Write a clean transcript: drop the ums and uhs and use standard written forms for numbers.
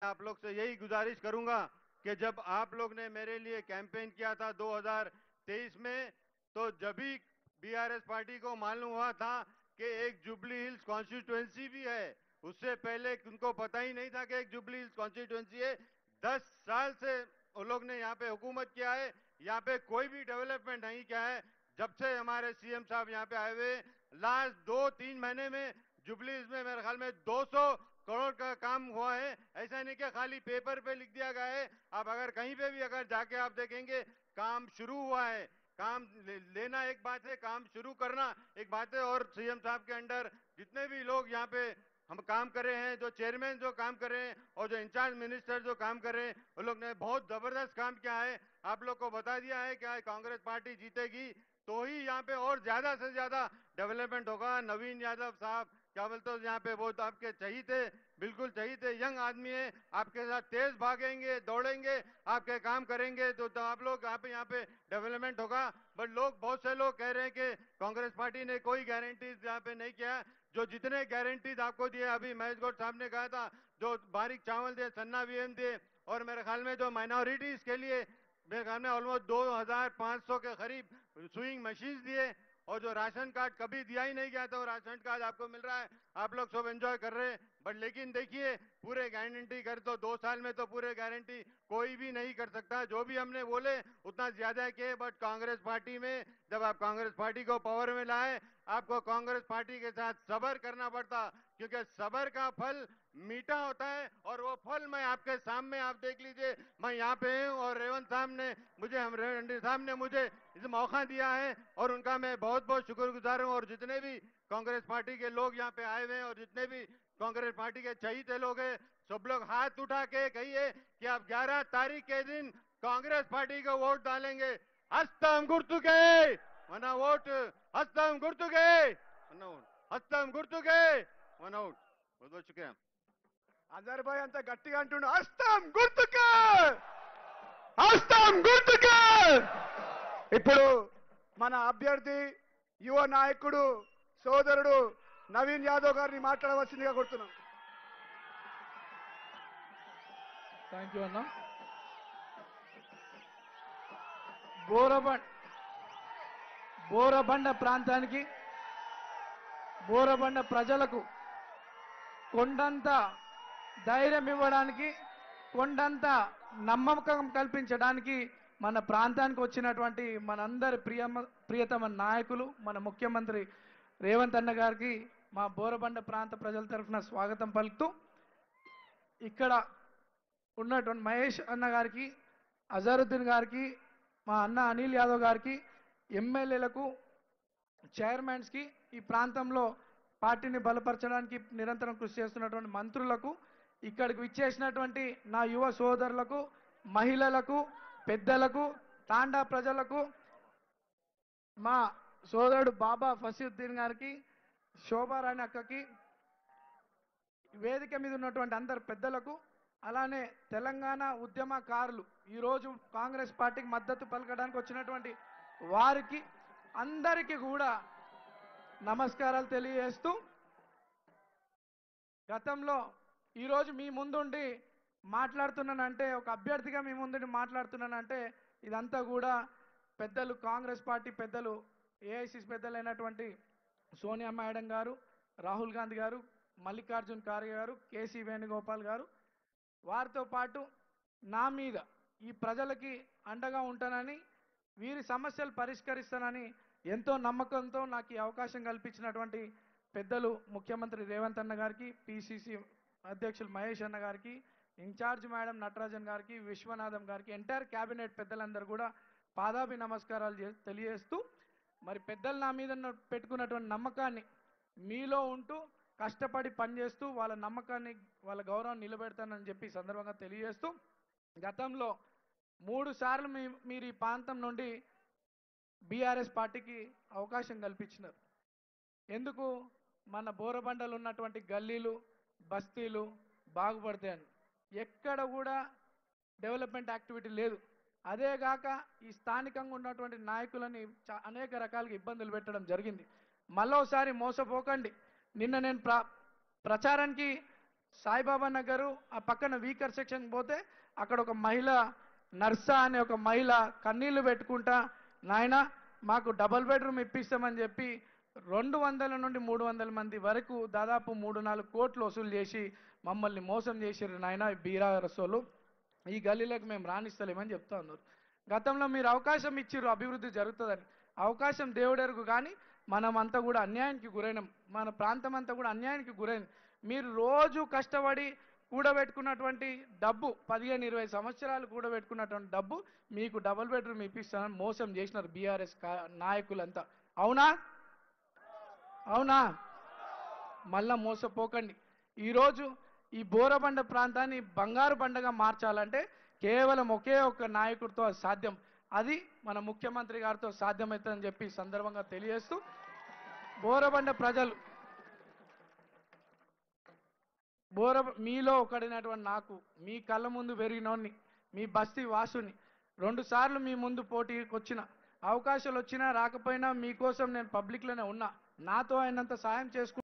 आप लोग से यही गुजारिश करूंगा कि जब आप लोग ने मेरे लिए कैंपेन किया था 2023 में, तो जब भी बीआरएस पार्टी को मालूम हुआ था कि एक जुबली हिल्स कॉन्स्टिट्यूएंसी भी है, उससे पहले उनको पता ही नहीं था कि एक जुबली हिल्स कॉन्स्टिट्यूएंसी है। 10 साल से वो लोग ने यहाँ पे हुकूमत किया है, यहाँ पे कोई भी डेवलपमेंट नहीं किया है। जब से हमारे सीएम साहब यहाँ पे आए हुए लास्ट 2-3 महीने में जुबली हिल्स में मेरे ख्याल में 200 करोड़ का काम हुआ है। ऐसा नहीं कि खाली पेपर पे लिख दिया गया है। आप अगर कहीं पे भी अगर जाके आप देखेंगे काम शुरू हुआ है। काम लेना एक बात है, काम शुरू करना एक बात है। और सीएम साहब के अंडर जितने भी लोग यहाँ पे हम काम कर रहे हैं, जो चेयरमैन जो काम कर रहे हैं और जो इंचार्ज मिनिस्टर जो काम कर रहे हैं, वो लोग ने बहुत जबरदस्त काम किया है। आप लोग को बता दिया है कि कांग्रेस पार्टी जीतेगी तो ही यहाँ पे और ज्यादा से ज्यादा डेवलपमेंट होगा। नवीन यादव साहब क्या बोलते हो, यहाँ पे वो तो आपके चाहिए, बिल्कुल चाहिए, यंग आदमी है, आपके साथ तेज भागेंगे, दौड़ेंगे, आपके काम करेंगे तो आप लोग यहाँ पे डेवलपमेंट होगा। बट लोग, बहुत से लोग कह रहे हैं कि कांग्रेस पार्टी ने कोई गारंटीज यहाँ पे नहीं किया। जो जितने गारंटीज आपको दिए, अभी महेश गौड़ साहब ने कहा था, जो बारीक चावल दिए, सन्ना वीएम दिए, और मेरे ख्याल में जो माइनॉरिटीज के लिए मेरे ख्याल में ऑलमोस्ट 2500 के करीब स्विंग मशीन दिए, और जो राशन कार्ड कभी दिया ही नहीं गया था वो राशन कार्ड आपको मिल रहा है। आप लोग सब एंजॉय कर रहे हैं। बट लेकिन देखिए, पूरे गारंटी कर तो 2 साल में तो पूरे गारंटी कोई भी नहीं कर सकता। जो भी हमने बोले उतना ज्यादा किए। बट कांग्रेस पार्टी में जब आप कांग्रेस पार्टी को पावर में लाए, आपको कांग्रेस पार्टी के साथ सबर करना पड़ता, क्योंकि सबर का फल मीठा होता है। और वो फल मैं आपके सामने, आप देख लीजिए, मैं यहाँ पे हूँ और रेवंत साहब ने मुझे, हम रेवंत साहब ने मुझे इस मौका दिया है और उनका मैं बहुत बहुत शुक्रगुजार हूँ। और जितने भी कांग्रेस पार्टी के लोग यहाँ पे आए हुए हैं और जितने भी कांग्रेस पार्टी के चाहिए लोग हैं, सब लोग हाथ उठा के कहिए कि आप 11 तारीख के दिन कांग्रेस पार्टी को वोट डालेंगे। हस्तम गुर्तुके మన ఓటు, హస్తం గుర్తుకే మన ఓటు, హస్తం గుర్తుకే మన ఓటు. बहुत बहुत शुक्रिया. అజర్ భాయ్ అంత గట్టిగా అంటుండు హస్తం గుర్తుకే హస్తం గుర్తుకే. ఇప్పుడు మన అభ్యర్థి యువ నాయకుడు సోదరుడు నవీన్ యాదవ్ గారిని మాట్లాడవలసిందిగా కోరుతున్నాం. థ్యాంక్ యూ అన్న. బోరబండ బోరబండ ప్రాంతానికి, బోరబండ ప్రజలకు కొండంత ధైర్యం ఇవ్వడానికి, కొండంత నమ్మకం కల్పించడానికి మన ప్రాంతానికి వచ్చినటువంటి మనందరి ప్రియతమ నాయకులు మన ముఖ్యమంత్రి రేవంత్ అన్న గారికి మా బోరబండ ప్రాంత ప్రజల తరఫున స్వాగతం పలుకుతూ, ఇక్కడ ఉన్నటువంటి మహేష్ అన్న గారికి, అజరుద్దీన్ గారికి, మా అన్న అనిల్ యాదవ్ గారికి, ఎమ్మెల్యేలకు, చైర్మన్స్కి, ఈ ప్రాంతంలో పార్టీని బలపరచడానికి నిరంతరం కృషి చేస్తున్నటువంటి మంత్రులకు, ఇక్కడికి విచ్చేసినటువంటి నా యువ సోదరులకు, మహిళలకు, పెద్దలకు, తాండా ప్రజలకు, మా సోదరుడు బాబా ఫసీద్దీన్ గారికి, శోభారాణి అక్కకి, వేదిక మీద ఉన్నటువంటి అందరు పెద్దలకు, అలానే తెలంగాణ ఉద్యమకారులు ఈరోజు కాంగ్రెస్ పార్టీకి మద్దతు పలకడానికి వచ్చినటువంటి వారికి అందరికీ కూడా నమస్కారాలు తెలియజేస్తూ, గతంలో ఈరోజు మీ ముందుండి మాట్లాడుతున్నానంటే, ఒక అభ్యర్థిగా మీ ముందుండి మాట్లాడుతున్నానంటే ఇదంతా కూడా పెద్దలు, కాంగ్రెస్ పార్టీ పెద్దలు, ఏఐసిసి పెద్దలైనటువంటి సోనియా మేడం గారు, రాహుల్ గాంధీ గారు, మల్లికార్జున్ ఖార్గే గారు, కేసీ వేణుగోపాల్ గారు, వారితో పాటు నా మీద ఈ ప్రజలకి అండగా ఉంటానని, వీరి సమస్యలు పరిష్కరిస్తానని ఎంతో నమ్మకంతో నాకు ఈ అవకాశం కల్పించినటువంటి పెద్దలు ముఖ్యమంత్రి రేవంత్ అన్న గారికి, పిసిసి అధ్యక్షులు మహేష్ అన్న గారికి, ఇన్ఛార్జ్ మేడం నటరాజన్ గారికి, విశ్వనాథం గారికి, ఎంటైర్ క్యాబినెట్ పెద్దలందరూ కూడా పాదాభి నమస్కారాలు తెలియజేస్తూ, మరి పెద్దలు నా మీద పెట్టుకున్నటువంటి నమ్మకాన్ని మీలో ఉంటూ కష్టపడి పనిచేస్తూ వాళ్ళ నమ్మకాన్ని, వాళ్ళ గౌరవాన్ని నిలబెడతానని చెప్పి సందర్భంగా తెలియజేస్తూ, గతంలో 3 సార్లు మీరు ఈ ప్రాంతం నుండి బీఆర్ఎస్ పార్టీకి అవకాశం కల్పించినారు. ఎందుకు? మన బోరబండలు ఉన్నటువంటి గల్లీలు, బస్తీలు బాగుపడతాయని. ఎక్కడ కూడా డెవలప్మెంట్ యాక్టివిటీ లేదు. అదేగాక ఈ స్థానికంగా ఉన్నటువంటి నాయకులని అనేక రకాలుగా ఇబ్బందులు పెట్టడం జరిగింది. మళ్ళోసారి మోసపోకండి. నిన్న నేను ప్రచారానికి సాయిబాబా నగరు ఆ పక్కన వీకర్ సెక్షన్ పోతే అక్కడ ఒక మహిళ నర్సా అనే ఒక మహిళ కన్నీళ్లు పెట్టుకుంటా నాయన మాకు డబుల్ బెడ్రూమ్ ఇప్పిస్తామని చెప్పి 200 నుండి 300 మంది వరకు దాదాపు 3-4 కోట్లు వసూలు చేసి మమ్మల్ని మోసం చేసిర్రు నాయన బీఆర్ఎస్. ఈ గల్లీలకు మేము రాణిస్తలేమని చెప్తా ఉన్నారు. గతంలో మీరు అవకాశం ఇచ్చిర్రు అభివృద్ధి జరుగుతుందని. అవకాశం దేవుడెరుగు కానీ మనం అంతా కూడా అన్యాయానికి గురైనాం. మన ప్రాంతం అంతా కూడా అన్యాయానికి గురైంది. మీరు రోజు కష్టపడి కూడబెట్టుకున్నటువంటి డబ్బు 15-20 సంవత్సరాలు కూడబెట్టుకున్నటువంటి డబ్బు మీకు డబుల్ బెడ్రూమ్ ఇప్పిస్తానని మోసం చేసినారు బీఆర్ఎస్ నాయకులంతా. అవునా అవునా? మళ్ళా మోసపోకండి. ఈరోజు ఈ బోరబండ ప్రాంతాన్ని బంగారు బండగా మార్చాలంటే కేవలం ఒకే ఒక్క నాయకుడితో అది సాధ్యం. అది మన ముఖ్యమంత్రి గారితో సాధ్యమవుతుందని చెప్పి సందర్భంగా తెలియజేస్తూ బోరబండ ప్రజలు మీలో ఒకడినటువంటి నాకు మీ కళ్ళ ముందు పెరిగినోన్ని మీ బస్తీ వాసుని 2 సార్లు మీ ముందు పోటీకి వచ్చిన అవకాశాలు వచ్చినా రాకపోయినా మీకోసం నేను పబ్లిక్లోనే ఉన్నా. నాతో అయినంత సాయం చేసుకుంటూ